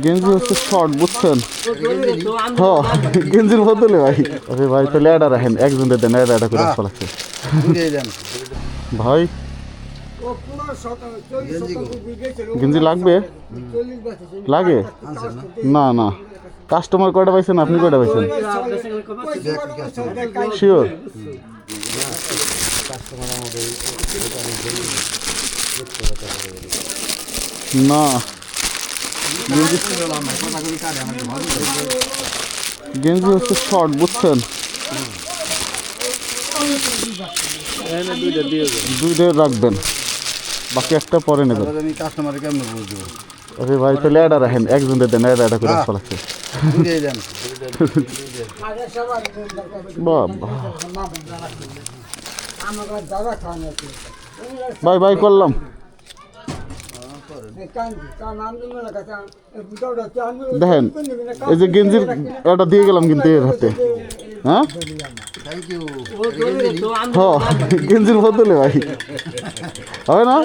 গেঞ্জি হচ্ছে শর্ট, বুঝছেন? হ্যাঁ, গেঞ্জির বদলে ভাই। আরে ভাই তাহলে এটা রাখেন, একজনের দেন, এটা করে ফেলাচ্ছে ভাই। গেঞ্জি লাগবে? লাগে না না, কাস্টমার কয়টা পাইছেন, আপনি কয়টা পাইছেন? শিওর? না, গেঞ্জি হচ্ছে শর্ট, বুঝছেন? দুইটা রাখবেন, বাকি একটা পরে নেবেন। আরে ভাই তাহলে এটা রাখেন, একজনের দেন, এটা করে ফেলাচ্ছে বাই বাই করলাম। দেখেন এই যে গেঞ্জির এটা দিয়ে গেলাম কিন্তু এর হাতে। হ্যাঁ হ্যাঁ, গেঞ্জির বদলে ভাই, হবে না?